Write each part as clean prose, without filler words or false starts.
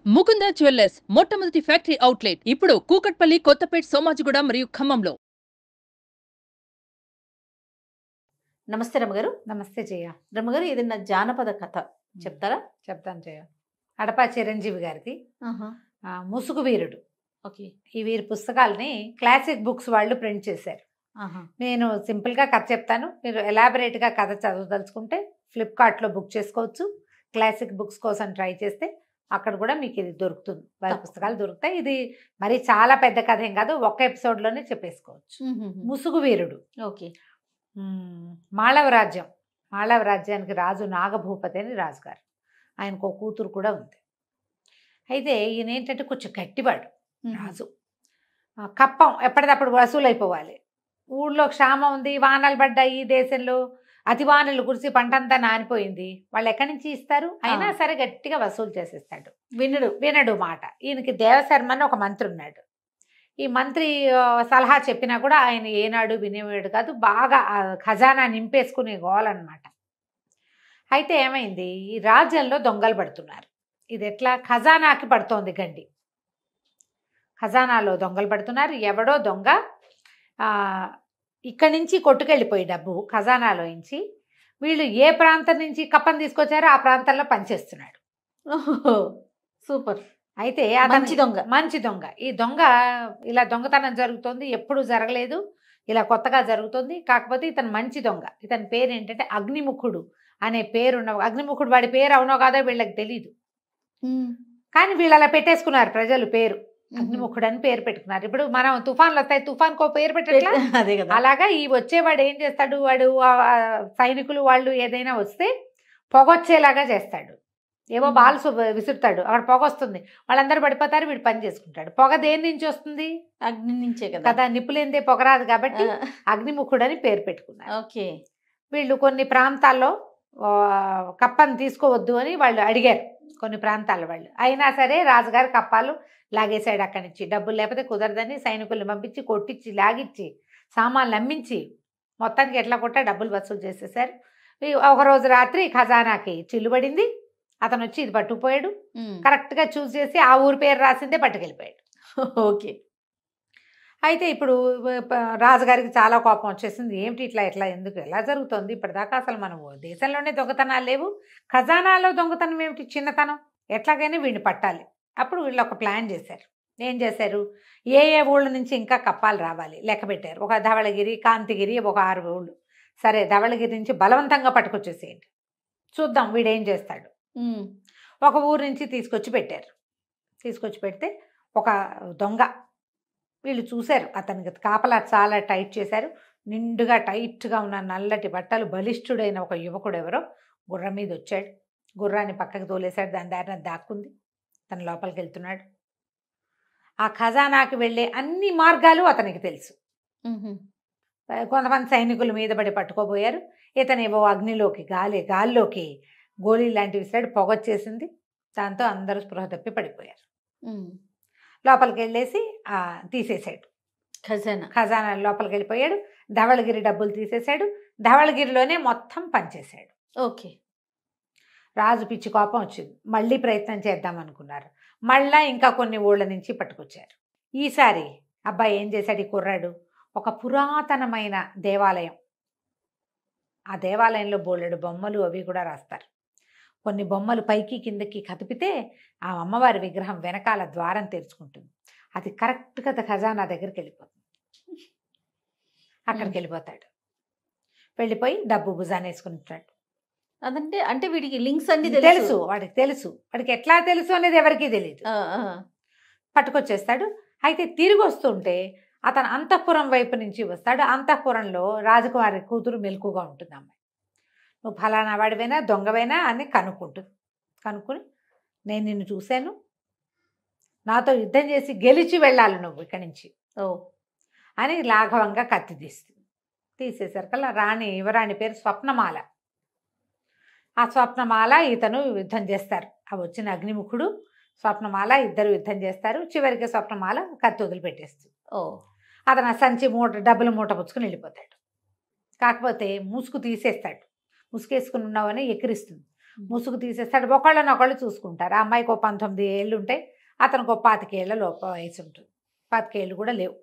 Mukunda jewellers మొట్టమొదటి factory outlet ఇప్పుడు కూకట్పల్లి, కొత్తపేట్, సోమాజిగూడ మరియు ఖమ్మంలో. నమస్తే రమ్మగారు. నమస్తే జయ. రమ్మగారు, ఇది నా జానపద కథ చెప్తారా? చెప్తాను జయ. అడపా చిరంజీవి గారిది ముసుగు వీరుడు. ఓకే. ఈ వీరి పుస్తకాలని క్లాసిక్ బుక్స్ వాళ్ళు ప్రింట్ చేశారు. నేను సింపుల్గా కథ చెప్తాను, మీరు ఎలాబరేట్గా కథ చదవదలుచుకుంటే ఫ్లిప్కార్ట్లో బుక్ చేసుకోవచ్చు. క్లాసిక్ బుక్స్ కోసం ట్రై చేస్తే అక్కడ కూడా మీకు ఇది దొరుకుతుంది, వారి పుస్తకాలు దొరుకుతాయి. ఇది మరి చాలా పెద్ద కథ ఏం కాదు, ఒక్క ఎపిసోడ్లోనే చెప్పేసుకోవచ్చు. ముసుగు వీరుడు. ఓకే. మాళవ రాజ్యానికి రాజు నాగభూపతి అని రాజుగారు. ఆయనకు ఒక కూతురు కూడా ఉంది. అయితే ఈయన ఏంటంటే కొంచెం గట్టివాడు రాజు. కప్పం ఎప్పటికప్పుడు వసూలు అయిపోవాలి. ఊళ్ళో క్షామం ఉంది, వానలు పడ్డాయి, దేశంలో అతి వానలు కురిసి పంటంతా నానిపోయింది. వాళ్ళు ఎక్కడి నుంచి ఇస్తారు? అయినా సరే గట్టిగా వసూలు చేసేస్తాడు. వినడు మాట. ఈయనకి దేవశర్మ అని ఒక మంత్రి ఉన్నాడు. ఈ మంత్రి సలహా చెప్పినా కూడా ఆయన ఏనాడు వినేవాడు కాదు. బాగా ఖజానా నింపేసుకునే గోలన్నమాట. అయితే ఏమైంది, ఈ రాజ్యంలో దొంగలు పడుతున్నారు. ఇది ఎట్లా? ఖజానాకి పడుతోంది గండి. ఖజానాలో దొంగలు పడుతున్నారు. ఎవడో దొంగ ఇక్కడి నుంచి కొట్టుకెళ్ళిపోయి డబ్బు ఖజానాలో నుంచి వీళ్ళు ఏ ప్రాంతం నుంచి కప్పని తీసుకొచ్చారో ఆ ప్రాంతంలో పనిచేస్తున్నాడు. సూపర్. అయితే మంచి దొంగ. ఈ దొంగ ఇలా దొంగతనం జరుగుతుంది, ఎప్పుడు జరగలేదు, ఇలా కొత్తగా జరుగుతుంది. కాకపోతే ఇతను మంచి దొంగ. ఇతని పేరు ఏంటంటే అగ్నిముఖుడు అనే పేరున్న. అగ్నిముఖుడు వాడి పేరు అవునో కాదో వీళ్ళకి తెలీదు, కానీ వీళ్ళు అలా పెట్టేసుకున్నారు ప్రజలు పేరు. అగ్నిముఖుడు అని పేరు పెట్టుకున్నారు. ఇప్పుడు మనం తుఫాన్లు వస్తాయి, తుఫాన్కో పేరు పెట్టట్లా? అదే కదా. అలాగా ఈ వచ్చేవాడు ఏం చేస్తాడు, వాడు సైనికులు వాళ్ళు ఏదైనా వస్తే పొగొచ్చేలాగా చేస్తాడు. ఏవో బాల్స్ విసురుతాడు, అక్కడ పొగ వస్తుంది, వాళ్ళందరూ పడిపోతారు, వీడు పని చేసుకుంటాడు. పొగ దేని నుంచి వస్తుంది? అగ్ని నుంచే కదా. నిప్పులేందే పొగ రాదు కాబట్టి అగ్నిముఖుడు అని పేరు పెట్టుకున్నారు. ఓకే. వీళ్ళు కొన్ని ప్రాంతాల్లో కప్పను తీసుకోవద్దు అని వాళ్ళు అడిగారు, కొన్ని ప్రాంతాల వాళ్ళు. అయినా సరే రాజుగారు కప్పాలు లాగేశాడు అక్కడి నుంచి. డబ్బులు లేకపోతే కుదరదని సైనికుల్ని పంపించి కొట్టించి లాగిచ్చి సామాన్లు అమ్మించి మొత్తానికి ఎట్లా కొట్టా డబ్బులు వసూలు చేసేసారు. ఒకరోజు రాత్రి ఖజానాకి చిల్లుబడింది. అతను వచ్చి ఇది పట్టుకుపోయాడు. కరెక్ట్గా చూస్ చేసి ఆ ఊరి పేరు రాసిందే పట్టుకెళ్ళిపోయాడు. ఓకే. అయితే ఇప్పుడు రాజుగారికి చాలా కోపం వచ్చేసింది. ఏమిటి ఇట్లా ఎందుకు ఎలా జరుగుతుంది? ఇప్పటిదాకా అసలు మనం దేశంలోనే దొంగతనాలు లేవు, ఖజానాలో దొంగతనం ఏమిటి, చిన్నతనం, ఎట్లాగైనా వీడిని పట్టాలి. అప్పుడు వీళ్ళు ఒక ప్లాన్ చేశారు. ఏం చేశారు, ఏ ఊళ్ళ నుంచి ఇంకా కప్పాలు రావాలి లెక్క పెట్టారు. ఒక ధవళగిరి, కాంతిగిరి, ఒక 6 ఊళ్ళు. సరే, ధవళగిరి నుంచి బలవంతంగా పట్టుకొచ్చేసేయండి, చూద్దాం వీడేం చేస్తాడు. ఒక ఊరు నుంచి తీసుకొచ్చి పెట్టారు. తీసుకొచ్చి పెడితే ఒక దొంగ, వీళ్ళు చూశారు, అతనికి కాపలా చాలా టైట్ చేశారు. నిండుగా టైట్గా ఉన్న నల్లటి బట్టలు, బలిష్ఠుడైన ఒక యువకుడు ఎవరో గుర్రం మీద వచ్చాడు. గుర్రాన్ని పక్కకు తోలేశాడు, దాని దారిన దాక్కుంది. తన లోపలికి వెళ్తున్నాడు. ఆ ఖజానాకి వెళ్ళే అన్ని మార్గాలు అతనికి తెలుసు. కొంతమంది సైనికుల మీద పడి పట్టుకోబోయారు. ఇతనేవో అగ్నిలోకి గాల్లోకి గోళీ లాంటివి విసిరాడు, పొగొచ్చేసింది. దాంతో అందరూ స్పృహ తప్పి పడిపోయారు. లోపలికి వెళ్ళేసి తీసేశాడు ఖజానా. లోపలికి వెళ్ళిపోయాడు. ధవళగిరి డబ్బులు తీసేశాడు. ధవళగిరిలోనే మొత్తం పనిచేశాడు. ఓకే. రాజు పిచ్చి కోపం వచ్చింది. మళ్ళీ ప్రయత్నం చేద్దాం అనుకున్నారు. మళ్ళా ఇంకా కొన్ని ఊళ్ళ నుంచి పట్టుకొచ్చారు. ఈసారి అబ్బాయి ఏం చేశాడు, ఈ కుర్రాడు ఒక పురాతనమైన దేవాలయం, ఆ దేవాలయంలో బోలెడు బొమ్మలు అవి కూడా రాస్తారు. కొన్ని బొమ్మలు పైకి కిందకి కదిపితే ఆ అమ్మవారి విగ్రహం వెనకాల ద్వారం తెరుచుకుంటుంది. అది కరెక్ట్గా ఖజానా దగ్గరికి వెళ్ళిపోతుంది. అక్కడికి వెళ్ళిపోతాడు. వెళ్ళిపోయి డబ్బు భుజాన్ని వేసుకుంటాడు. అదంటే అంటే వీడికి లింక్స్ అన్ని తెలుసు, వాడికి ఎట్లా తెలుసు అనేది ఎవరికీ తెలియదు. పట్టుకొచ్చేస్తాడు. అయితే తిరిగి వస్తుంటే అతను అంతఃపురం వైపు నుంచి వస్తాడు. అంతఃపురంలో రాజకుమారి కూతురు మెలకుగా ఉంటుంది. అమ్మాయి, నువ్వు ఫలానా వాడివైనా దొంగవైనా అని కనుక్కుని నేను నిన్ను చూశాను, నాతో యుద్ధం చేసి గెలిచి వెళ్ళాలి నువ్వు ఇక్కడి నుంచి అని లాఘవంగా కత్తి తీసేసరికల్లా యువరాణి పేరు స్వప్నమాల. ఆ స్వప్నమాల ఇతను యుద్ధం చేస్తారు. ఆ వచ్చిన అగ్నిముఖుడు స్వప్నమాల ఇద్దరు యుద్ధం చేస్తారు. చివరికి స్వప్నమాల కత్తి వదిలిపెట్టేస్తుంది. అతను సంచి డబ్బుల మూట పుచ్చుకుని వెళ్ళిపోతాడు. కాకపోతే ముసుగు తీసేస్తాడు. ముసుగేసుకుని ఉన్నావని ఎక్కిరిస్తుంది. ముసుగు తీసేస్తాడు. ఒకళ్ళనొకళ్ళు చూసుకుంటారు. ఆ అమ్మాయికి ఓ 19 ఏళ్ళు ఉంటాయి, అతనికి ఓ 25 ఏళ్ల లోప వయసు ఉంటుంది. 25 ఏళ్ళు కూడా లేవు.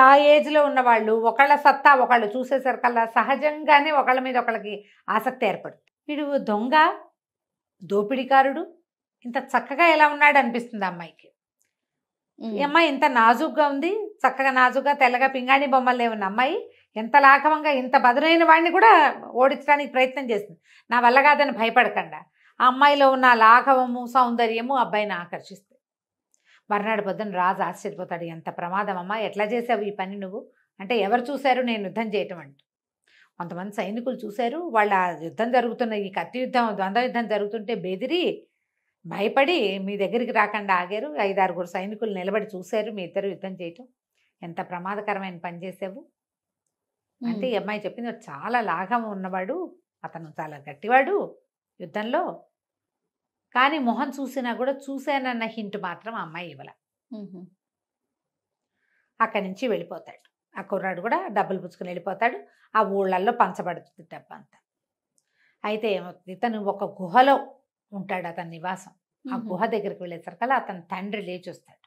ఆ ఏజ్లో ఉన్న వాళ్ళు ఒకళ్ళ సత్తా ఒకళ్ళు చూసేసరికల్లా సహజంగానే ఒకళ్ళ మీద ఒకళ్ళకి ఆసక్తి ఏర్పడుతుంది. వీడు దొంగ, దోపిడీకారుడు, ఇంత చక్కగా ఎలా ఉన్నాడు అనిపిస్తుంది అమ్మాయికి. ఈ అమ్మాయి ఇంత నాజుగ్గా ఉంది, చక్కగా నాజుగ్గా తెల్లగా పింగాణి బొమ్మలే ఉన్న అమ్మాయి ఎంత లాఘవంగా ఇంత బదులైన వాడిని కూడా ఓడించడానికి ప్రయత్నం చేస్తుంది. నా వల్ల కాదని భయపడకుండా ఆ అమ్మాయిలో ఉన్న లాఘవము సౌందర్యము అబ్బాయిని ఆకర్షిస్తాయి. మర్నాడు పొద్దున రాజు ఆశ్చర్యపోతాడు. ఎంత ప్రమాదం అమ్మా, ఎట్లా చేసావు ఈ పని నువ్వు అంటే, ఎవరు చూశారు నేను యుద్ధం చేయటం అంటూ. కొంతమంది సైనికులు చూశారు. వాళ్ళ యుద్ధం జరుగుతున్న ఈ కత్తి యుద్ధం, ద్వంద్వ యుద్ధం జరుగుతుంటే బెదిరి భయపడి మీ దగ్గరికి రాకుండా ఆగారు. 5-6 సైనికులు నిలబడి చూశారు మీ ఇద్దరు యుద్ధం చేయటం. ఎంత ప్రమాదకరమైన పని చేసావు అంటే, ఈ అమ్మాయి చెప్పింది చాలా లాఘం ఉన్నవాడు, అతను చాలా గట్టివాడు యుద్ధంలో, కానీ మొహం చూసినా కూడా చూశానన్న హింట్ మాత్రం ఆ అమ్మాయి ఇవ్వాల. అక్కడి నుంచి వెళ్ళిపోతాడు. ఆ కుర్రాడు కూడా డబ్బులు పుచ్చుకుని వెళ్ళిపోతాడు. ఆ ఊళ్ళల్లో పంచబడుతుంది డబ్బు అంతా. అయితే ఇతను ఒక గుహలో ఉంటాడు, అతని నివాసం. ఆ గుహ దగ్గరికి వెళ్ళేసరికల్లా అతని తండ్రి లేచి వస్తాడు.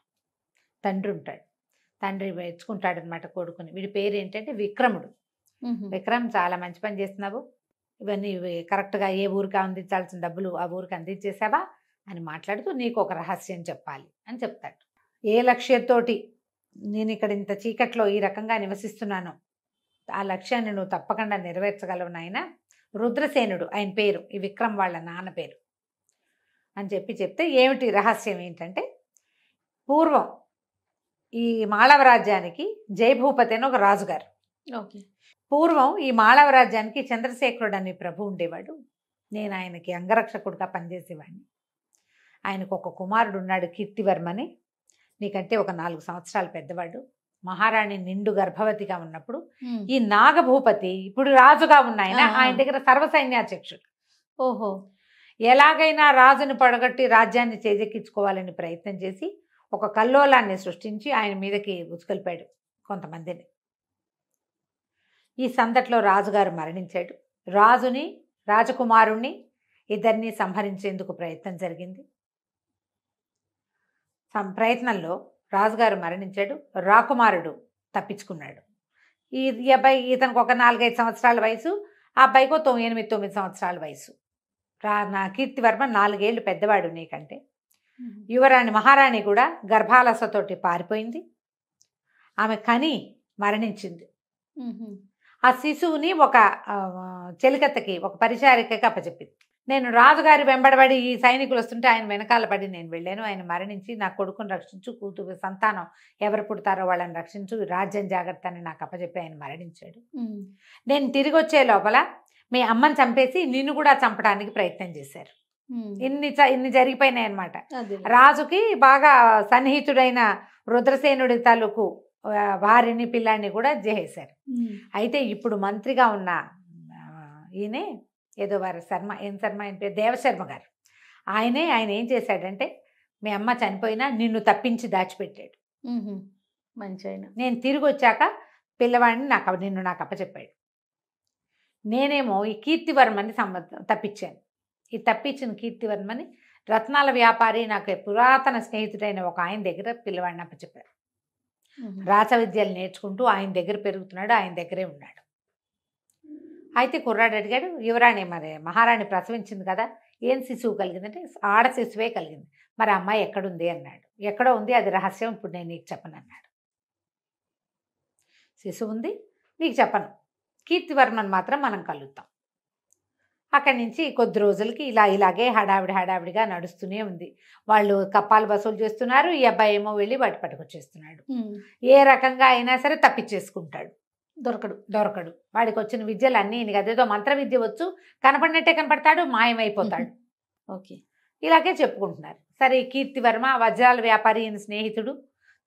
తండ్రి ఉంటాడు. తండ్రి మెచ్చుకుంటాడు అనమాట కొడుకుని. వీడి పేరు ఏంటంటే విక్రముడు. విక్రమ్, చాలా మంచి పని చేస్తున్నావు, ఇవన్నీ కరెక్ట్గా ఏ ఊరికి అందించాల్సిన డబ్బులు ఆ ఊరికి అందించేసావా అని మాట్లాడుతూ నీకు ఒక రహస్యం చెప్పాలి అని చెప్తాడు. ఏ లక్ష్యంతోటి నేను ఇక్కడ ఇంత చీకట్లో ఈ రకంగా నివసిస్తున్నానో ఆ లక్ష్యాన్ని నువ్వు తప్పకుండా నెరవేర్చగలవు నాయన. రుద్రసేనుడు ఆయన పేరు, ఈ విక్రమ్ వాళ్ళ నాన్న పేరు అని చెప్తే, ఏమిటి రహస్యం ఏంటంటే, పూర్వం ఈ మాళవ రాజ్యానికి జయభూపతి అని ఒక రాజుగారు. ఓకే. పూర్వం ఈ మాళవ రాజ్యానికి చంద్రశేఖరుడు అనే ప్రభు ఉండేవాడు. నేను ఆయనకి అంగరక్షకుడిగా పనిచేసేవాడిని. ఆయనకు ఒక కుమారుడు ఉన్నాడు, కీర్తివర్మని. నీకంటే ఒక 4 సంవత్సరాలు పెద్దవాడు. మహారాణి నిండు గర్భవతిగా ఉన్నప్పుడు ఈ నాగభూపతి, ఇప్పుడు రాజుగా ఉన్న ఆయన దగ్గర సర్వసైన్యాధ్యక్షుడు. ఓహో. ఎలాగైనా రాజుని పడగొట్టి రాజ్యాన్ని చేజెక్కించుకోవాలని ప్రయత్నం చేసి ఒక కల్లోలాన్ని సృష్టించి ఆయన మీదకి ఉసుకొల్పాడు కొంతమందిని. ఈ సందట్లో రాజుగారు మరణించాడు. రాజుని, రాజకుమారుణ్ణి ఇద్దరిని సంహరించేందుకు ప్రయత్నం జరిగింది. ప్రయత్నంలో రాజుగారు మరణించాడు. రాకుమారుడు తప్పించుకున్నాడు. ఈ అబ్బాయి, ఇతనికి ఒక 4-5 సంవత్సరాల వయసు, ఆ అబ్బాయికి 8-9 సంవత్సరాల వయసు. నా కీర్తివర్మ 4 ఏళ్ళు పెద్దవాడు నీకంటే. యువరాణి మహారాణి కూడా గర్భాలసతోటి పారిపోయింది. ఆమె కని మరణించింది. ఆ శిశువుని ఒక చెలికత్తకి, ఒక పరిచారికకి అప్పచెప్పింది. నేను రాజుగారి వెంబడబడి ఈ సైనికులు వస్తుంటే ఆయన వెనకాల పడి నేను వెళ్ళాను. ఆయన మరణించి నా కొడుకుని రక్షించు, కూతురు సంతానం ఎవరు పుడతారో వాళ్ళని రక్షించు, రాజ్యం జాగ్రత్త అని నాకు అప్పచెప్పి ఆయన మరణించాడు. నేను తిరిగి వచ్చే లోపల మీ అమ్మని చంపేసి నిన్ను కూడా చంపడానికి ప్రయత్నం చేశారు. ఇన్ని జరిగిపోయినాయి అన్నమాట. రాజుకి బాగా సన్నిహితుడైన రుద్రసేనుడి తాలూకు భార్యని పిల్లాన్ని కూడా చేసేశారు. అయితే ఇప్పుడు మంత్రిగా ఉన్న ఈయనే ఏదో వారి శర్మ, ఏం శర్మ ఆయన పేరు, దేవశర్మ గారు. ఆయన ఏం చేశాడంటే, మీ అమ్మ చనిపోయినా నిన్ను తప్పించి దాచిపెట్టాడు. మంచి ఆయన. నేను తిరిగి వచ్చాక పిల్లవాడిని నిన్ను నాకు అప్పచెప్పాడు. నేనేమో ఈ కీర్తివర్మని తప్పించాను. ఈ తప్పించిన కీర్తివర్మని రత్నాల వ్యాపారి, నాకు పురాతన స్నేహితుడైన ఒక ఆయన దగ్గర పిల్లవాడిని అప్పచెప్పారు. రాచ విద్యలు నేర్చుకుంటూ ఆయన దగ్గర పెరుగుతున్నాడు, ఆయన దగ్గరే ఉన్నాడు. అయితే కుర్రాడు అడిగాడు, యువరాణి మరి మహారాణి ప్రసవించింది కదా, ఏం శిశువు కలిగిందంటే ఆడ శిశువే కలిగింది. మరి అమ్మాయి ఎక్కడుంది అన్నాడు. ఎక్కడో ఉంది, అది రహస్యం, ఇప్పుడు నేను నీకు చెప్పను అన్నాడు. శిశువు ఉంది, నీకు చెప్పను, కీర్తివర్మను మాత్రం మనం కలుద్దాం. అక్కడి నుంచి కొద్ది రోజులకి ఇలాగే హడావిడిగా నడుస్తూనే ఉంది. వాళ్ళు కప్పాలు వసూలు చేస్తున్నారు, ఈ అబ్బాయి ఏమో వెళ్ళి వాటి పట్టుకొచ్చేస్తున్నాడు. ఏ రకంగా అయినా సరే తప్పించేసుకుంటాడు, దొరకడు. వాడికి వచ్చిన విద్యలు అన్నీ అదేదో మంత్ర విద్య వచ్చు, కనపడినట్టే కనపడతాడు, మాయమైపోతాడు. ఓకే. ఇలాగే చెప్పుకుంటున్నారు. సరే, కీర్తివర్మ, వజ్రాల వ్యాపారి ఈయన స్నేహితుడు,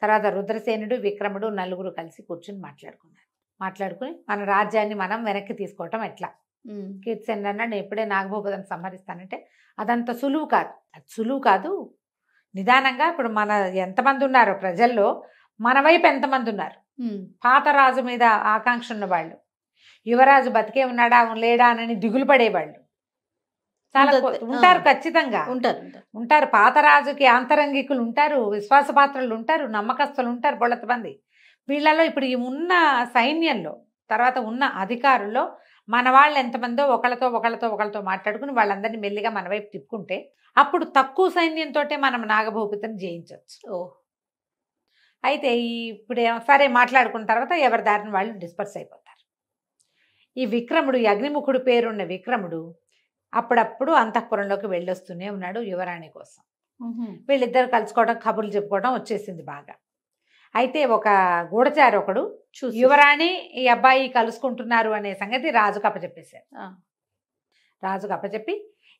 తర్వాత రుద్రసేనుడు, విక్రముడు నలుగురు కలిసి కూర్చుని మాట్లాడుకుని మన రాజ్యాన్ని మనం వెనక్కి తీసుకోవటం ఎట్లా. కీర్తిసేనుడు అన్నాడు, నేను ఎప్పుడే నాగభూపతిని సంహరిస్తానంటే అదంత సులువు కాదు. నిదానంగా, ఇప్పుడు మన ఎంతమంది ఉన్నారో ప్రజల్లో, మన వైపు ఎంతమంది ఉన్నారు. పాత రాజు మీద ఆకాంక్ష ఉన్నవాళ్ళు, యువరాజు బతికే ఉన్నాడా లేడా అని దిగులు పడేవాళ్ళు, చాలా ఉంటుంది. ఉంటారు ఖచ్చితంగా. ఉంటారు. ఉంటారు. పాత రాజుకి ఆంతరంగికులు ఉంటారు, విశ్వాసపాత్రులు ఉంటారు, నమ్మకస్తులు ఉంటారు బొళ్ళత మంది. వీళ్ళలో ఇప్పుడు ఈ ఉన్న సైన్యంలో తర్వాత ఉన్న అధికారుల్లో మన వాళ్ళు ఎంతమందో ఒకళ్ళతో మాట్లాడుకుని వాళ్ళందరినీ మెల్లిగా మన వైపు తిప్పుకుంటే అప్పుడు తక్కువ సైన్యంతో మనం నాగభూపతిని జయించవచ్చు. ఓ అయితే ఇప్పుడు సరే మాట్లాడుకున్న తర్వాత ఎవరి దారిని వాళ్ళు డిస్పర్స్ అయిపోతారు. ఈ విక్రముడు, ఈ అగ్నిముఖుడు పేరున్న విక్రముడు అప్పుడప్పుడు అంతఃపురంలోకి వెళ్ళొస్తూనే ఉన్నాడు యువరాణి కోసం. వీళ్ళిద్దరు కలుసుకోవడం, కబుర్లు చెప్పుకోవడం వచ్చేసింది బాగా. అయితే ఒక గూఢచారి ఒకడు చూసి యువరాణి ఈ అబ్బాయి కలుసుకుంటున్నారు అనే సంగతి రాజుకు అప్పచెప్పేశారు. రాజుకు అప్పచెప్పి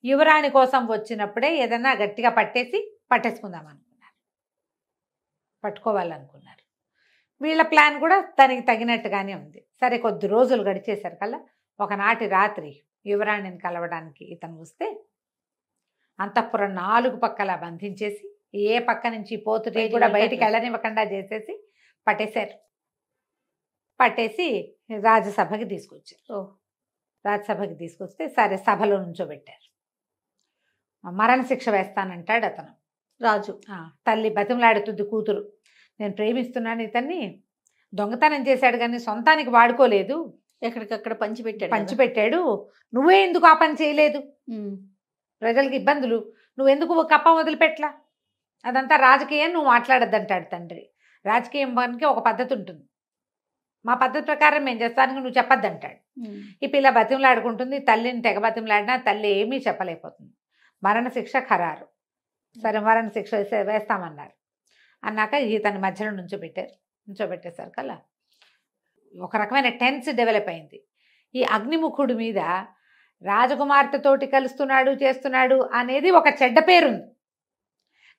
యువరాణి కోసం వచ్చినప్పుడే ఏదన్నా గట్టిగా పట్టేసుకుందాం అనుకున్నారు, పట్టుకోవాలనుకున్నారు. వీళ్ళ ప్లాన్ కూడా దానికి తగినట్టుగానే ఉంది. సరే కొద్ది రోజులు గడిచేశారు కల్లా ఒకనాటి రాత్రి యువరాణిని కలవడానికి ఇతను వస్తే అంతఃపురం 4 పక్కల బంధించేసి ఏ పక్క నుంచి పోతుటే కూడా బయటికి వెళ్ళనివ్వకుండా చేసేసి పట్టేశారు. పట్టేసి రాజ్యసభకి తీసుకొచ్చారు. రాజ్యసభకి తీసుకొస్తే సరే సభలో నుంచోబెట్టారు. మరణశిక్ష వేస్తానంటాడు అతను రాజు. తల్లి బతిమలాడుతుంది కూతురు, నేను ప్రేమిస్తున్నాను ఇతన్ని, దొంగతనం చేశాడు కానీ సొంతానికి వాడుకోలేదు, ఎక్కడికక్కడ పంచిపెట్టాడు, నువ్వే ఎందుకు ఆ పని చేయలేదు, ప్రజలకు ఇబ్బందులు, నువ్వెందుకు కప్ప వదిలిపెట్లా, అదంతా రాజకీయం, నువ్వు మాట్లాడద్దంటాడు తండ్రి. రాజకీయం పనికి ఒక పద్ధతి ఉంటుంది, మా పద్ధతి ప్రకారం మేము చేస్తానికి నువ్వు చెప్పొద్దంటాడు. ఈ పిల్ల బతిమలాడుకుంటుంది, తల్లిని తెగ బతిమలాడినా తల్లి ఏమీ చెప్పలేకపోతుంది. మరణశిక్ష ఖరారు. సరే మరణశిక్ష వేస్తామన్నారు. అన్నాక ఇతని మధ్యలో నుంచోబెట్టేసరికల్లా ఒక రకమైన టెన్స్ డెవలప్ అయింది. ఈ అగ్నిముఖుడి మీద రాజకుమార్తెతోటి కలుస్తున్నాడు చేస్తున్నాడు అనేది ఒక చెడ్డ పేరుంది.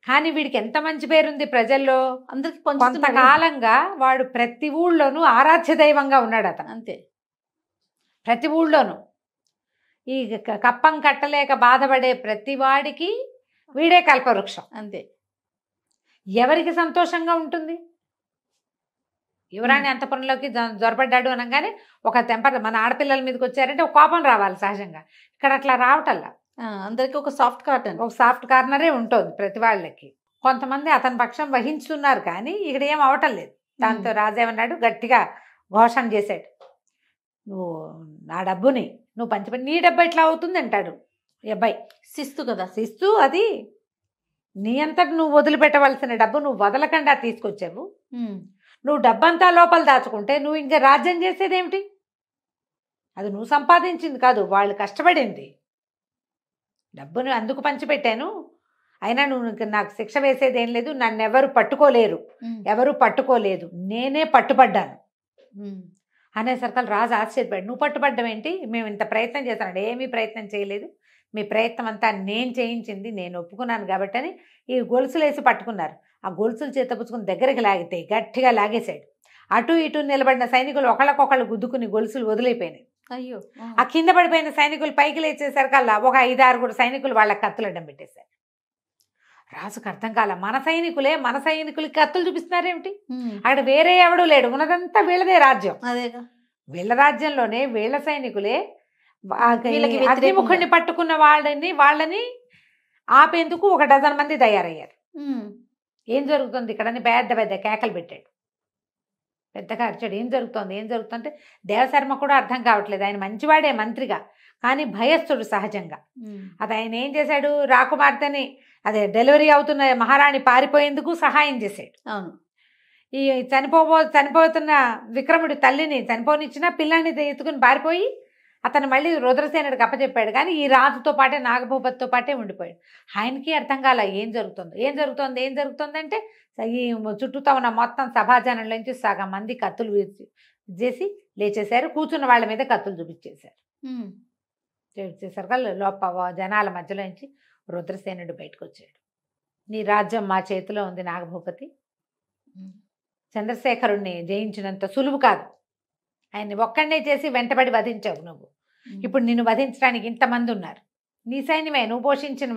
కానీ వీడికి ఎంత మంచి పేరుంది ప్రజల్లో, అందరికి కొంతకాలంగా వాడు ప్రతి ఊళ్ళోనూ ఆరాధ్య దైవంగా ఉన్నాడు అతను. అంతే, ప్రతి ఊళ్ళోనూ ఈ కప్పం కట్టలేక బాధపడే ప్రతి వాడికి వీడే కల్పవృక్షం. అంతే. ఎవరికి సంతోషంగా ఉంటుంది? యువరాణి అంతఃపురంలోకి జొరపడ్డాడు అనగానే ఒక టెంపర్, మన ఆడపిల్లల మీదకి వచ్చారంటే ఒక కోపం రావాలి సహజంగా. ఇక్కడ అట్లా రావటల్లా, అందరికి ఒక సాఫ్ట్ కార్నరే ఉంటుంది ప్రతి వాళ్ళకి. కొంతమంది అతని పక్షం వహించుతున్నారు కానీ ఇక్కడ ఏం అవటం లేదు. దాంతో రాజేమన్నాడు, గట్టిగా ఘోషణ చేశాడు, నువ్వు నా డబ్బుని నువ్వు పంచిపెట్టి, నీ డబ్బు ఎట్లా అవుతుంది అంటాడు ఈ అబ్బాయి. శిస్తు కదా, శిస్తు అది, నీ అంతటి నువ్వు వదిలిపెట్టవలసిన డబ్బు నువ్వు వదలకుండా తీసుకొచ్చావు, నువ్వు డబ్బంతా లోపల దాచుకుంటే నువ్వు ఇంకా రాజ్యం చేసేదేమిటి? అది నువ్వు సంపాదించింది కాదు, వాళ్ళు కష్టపడింది. డబ్బును అందుకు పంచిపెట్టాను, అయినా నువ్వు నాకు శిక్ష వేసేదేం లేదు, నన్ను ఎవరు పట్టుకోలేదు, నేనే పట్టుపడ్డాను అనేసరికి రాజు ఆశ్చర్యపడ్డాడు. నువ్వు పట్టుపడ్డం ఏంటి? మేము ఇంత ప్రయత్నం చేస్తాను, ఏమీ ప్రయత్నం చేయలేదు, మీ ప్రయత్నం అంతా నేను చేయించింది, నేను ఒప్పుకున్నాను కాబట్టి అని ఈ గొలుసులు వేసి పట్టుకున్నారు. ఆ గొలుసులు చేతపుచ్చుకుని దగ్గరికి లాగితే గట్టిగా లాగేశాడు. అటు ఇటు నిలబడిన సైనికులు ఒకళ్ళకొకళ్ళు గుద్దుకుని గొలుసులు వదిలిపోయినాయి. అయ్యో, ఆ కింద పడిపోయిన సైనికులు పైకి లేచేసరికల్లా ఒక 5-6 సైనికులు వాళ్ళ కత్తులు అడ్డం పెట్టేశారు. రాజుకు అర్థం కాల, మన సైనికులకి కత్తులు చూపిస్తున్నారేమిటి? అక్కడ వేరే ఎవడూ లేడు, ఉన్నదంతా వీళ్ళదే రాజ్యం. అదేగా, వీళ్ళ రాజ్యంలోనే వీళ్ళ సైనికులే అగ్నిముఖుడిని పట్టుకున్న వాళ్ళని ఆపేందుకు ఒక డజన్ మంది తయారయ్యారు. ఏం జరుగుతుంది ఇక్కడ అని పెద్ద కేకలు పెట్టాడు, పెద్దగా అరిచాడు. ఏం జరుగుతుందంటే దేవశర్మ కూడా అర్థం కావట్లేదు. ఆయన మంచివాడే మంత్రిగా, కానీ భయస్థుడు సహజంగా. అది ఆయన ఏం చేశాడు, రాకుమార్తెని డెలివరీ అవుతున్న మహారాణి పారిపోయేందుకు సహాయం చేశాడు. అవును, ఈ చనిపోతున్న విక్రముడి తల్లిని చనిపోనిచ్చిన పిల్లాన్ని ఎత్తుకుని పారిపోయి అతను మళ్ళీ రుద్రసేనుడికి అప్పచెప్పాడు. కానీ ఈ రాజుతో పాటే నాగభూపతితో పాటే ఉండిపోయాడు. ఆయనకి అర్థం కాల ఏం జరుగుతుంది అంటే ఈ చుట్టూతో ఉన్న మొత్తం సభాజనంలోంచి సగం మంది కత్తులు చేసి లేచేశారు. కూర్చున్న వాళ్ళ మీద కత్తులు చూపించేశారు. చూపించేసరికి జనాల మధ్యలోంచి రుద్రసేనుడు బయటకు వచ్చాడు. నీ రాజ్యం మా చేతిలో ఉంది నాగభూపతి, చంద్రశేఖరుణ్ణి జయించినంత సులువు కాదు, ఆయన్ని ఒక్కడనే చేసి వెంటబడి వధించావు నువ్వు. ఇప్పుడు నిన్ను వధించడానికి ఇంతమంది ఉన్నారు, నీ సైన్యమే, నువ్వు పోషించిన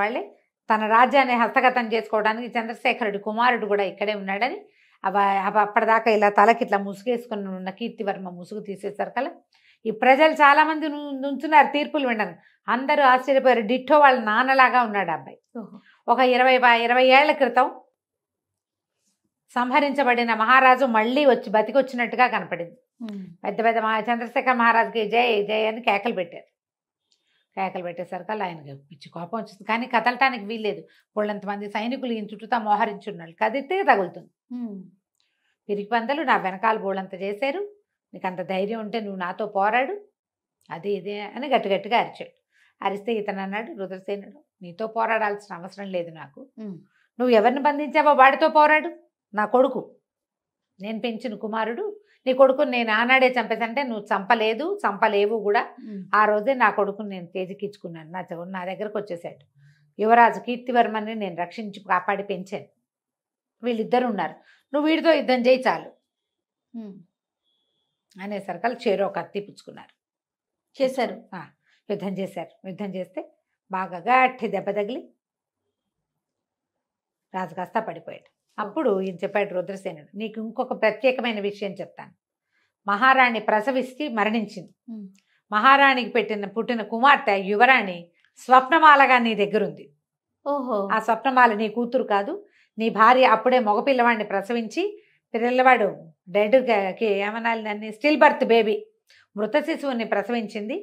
వాళ్ళే. తన రాజ్యాన్ని హస్తగతం చేసుకోవడానికి చంద్రశేఖరుడి కుమారుడు కూడా ఇక్కడే ఉన్నాడని అప్పటిదాకా ఇలా తలకి ఇట్లా ముసుగేసుకుని ఉన్న కీర్తివర్మ ముసుగు తీసేసరికల్లా ఈ ప్రజలు చాలా మంది నుంచున్నారు తీర్పులు వినడం. అందరూ ఆశ్చర్యపోయారు. డిట్టో వాళ్ళ నాన్నలాగా ఉన్నాడు ఆ అబ్బాయి. ఒక 20 ఏళ్ల క్రితం సంహరించబడిన మహారాజు మళ్ళీ వచ్చి బతికొచ్చినట్టుగా కనపడింది. పెద్ద పెద్ద చంద్రశేఖర్ మహారాజుకి జై జై అని కేకలు పెట్టారు. కేకలు పెట్టేసరికి ఆయనకి పిచ్చి కోపం వచ్చింది. కానీ కదలటానికి వీల్లేదు. వాళ్ళంతమంది సైనికులు ఈయన చుట్టూతా మోహరించున్నాడు. కదిలితే తగులుతుంది. పిరికి పందలు నా వెనకాల బోళ్ళంత చేశారు, నీకు అంత ధైర్యం ఉంటే నువ్వు నాతో పోరాడు, అది ఇదే అని గట్టిగా అరిచాడు. అరిస్తే ఇతను అన్నాడు, రుద్రసేనుడు, నీతో పోరాడాల్సిన అవసరం లేదు నాకు. నువ్వు ఎవరిని బంధించావో వాడితో పోరాడు. నా కొడుకు, నేను పెంచిన కుమారుడు, నీ కొడుకుని నేను ఆనాడే చంపేసంటే నువ్వు చంపలేవు కూడా. ఆ రోజే నా కొడుకుని నేను తేజికిచ్చుకున్నాను. నా దగ్గరకు వచ్చేసాడు. యువరాజు కీర్తివర్మని నేను రక్షించి కాపాడి పెంచాను. వీళ్ళిద్దరు ఉన్నారు, నువ్వు వీడితో యుద్ధం చేయి చాలు అనేసరికి చేరో కత్తి పుచ్చుకున్నారు. చేశారు. యుద్ధం చేశారు. యుద్ధం చేస్తే బాగా గట్టి దెబ్బ తగిలి రాజు కాస్త పడిపోయాడు. అప్పుడు ఈయన చెప్పాడు రుద్రసేనుడు, నీకు ఇంకొక ప్రత్యేకమైన విషయం చెప్తాను. మహారాణి ప్రసవిస్తే మరణించింది. మహారాణికి పుట్టిన కుమార్తె యువరాణి స్వప్నమాలగా నీ దగ్గరుంది. ఓహో. ఆ స్వప్నమాల నీ కూతురు కాదు, నీ భార్య అప్పుడే మగపిల్లవాడిని ప్రసవించి, పిల్లవాడు డెడ్కి ఏమనాలి దాన్ని, స్టిల్ బర్త్ బేబీ, మృత శిశువుని ప్రసవించింది.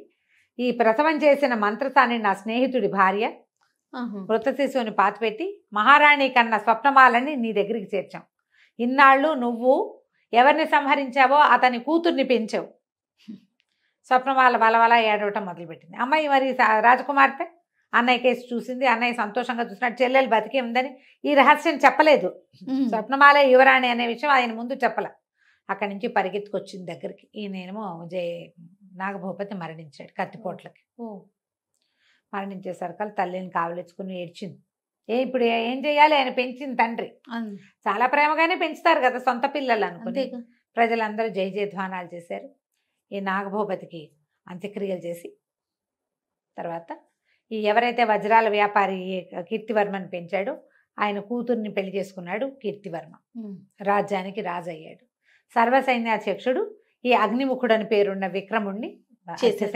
ఈ ప్రసవం చేసిన మంత్రసాని నా స్నేహితుడి భార్య. మృత శిశువుని పాతిపెట్టి మహారాణి కన్నా స్వప్నమాలని నీ దగ్గరికి చేర్చాం. ఇన్నాళ్ళు నువ్వు ఎవరిని సంహరించావో అతని కూతుర్ని పెంచావు. స్వప్నమాల బలవల ఏడవటం మొదలుపెట్టింది. అమ్మాయి మరి రాజకుమార్తె అన్నయ్య కేసు చూసింది. అన్నయ్య సంతోషంగా చూసినట్టు చెల్లెలు బతికే ఉందని ఈ రహస్యం చెప్పలేదు. స్వప్నమాల యువరాణి అనే విషయం ఆయన ముందు చెప్పలే. అక్కడి నుంచి పరిగెత్తుకొచ్చింది దగ్గరికి. ఈయనేమో నాగభూపతి మరణించాడు కత్తిపోట్లకి. మరణించేసరికి తల్లిని కావలించుకుని ఏడ్చింది. ఇప్పుడు ఏం చేయాలి, ఆయన పెంచిన తండ్రి చాలా ప్రేమగానే పెంచుతారు కదా సొంత పిల్లలు అనుకుని. ప్రజలందరూ జయ జయధ్వానాలు చేశారు. ఈ నాగభూపతికి అంత్యక్రియలు చేసి తర్వాత ఈ ఎవరైతే వజ్రాల వ్యాపారి కీర్తివర్మని పెంచాడో ఆయన కూతుర్ని పెళ్లి చేసుకున్నాడు కీర్తివర్మ. రాజ్యానికి రాజు అయ్యాడు. సర్వసైన్యాధ్యక్షుడు ఈ అగ్నిముఖుడు అని పేరున్న విక్రముణ్ణి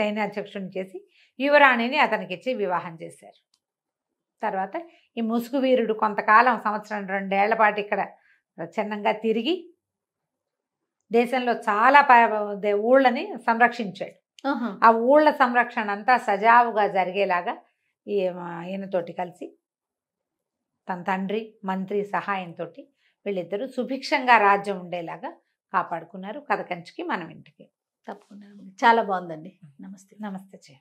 సైన్యాధ్యక్షుడిని చేసి యువరాణిని అతనికి ఇచ్చి వివాహం చేశారు. తర్వాత ఈ ముసుగు వీరుడు కొంతకాలం 1-2 ఏళ్ల పాటు ఇక్కడ ప్రచ్ఛన్నంగా తిరిగి దేశంలో చాలా ఊళ్ళని సంరక్షించాడు. ఆ ఊళ్ళ సంరక్షణ అంతా సజావుగా జరిగేలాగా ఈయనతోటి కలిసి తన తండ్రి మంత్రి సహాయంతో వీళ్ళిద్దరూ సుభిక్షంగా రాజ్యం ఉండేలాగా కాపాడుకున్నారు. కథ కంచికి మనం ఇంటికి. తప్పకుండా. చాలా బాగుందండి. నమస్తే. నమస్తే.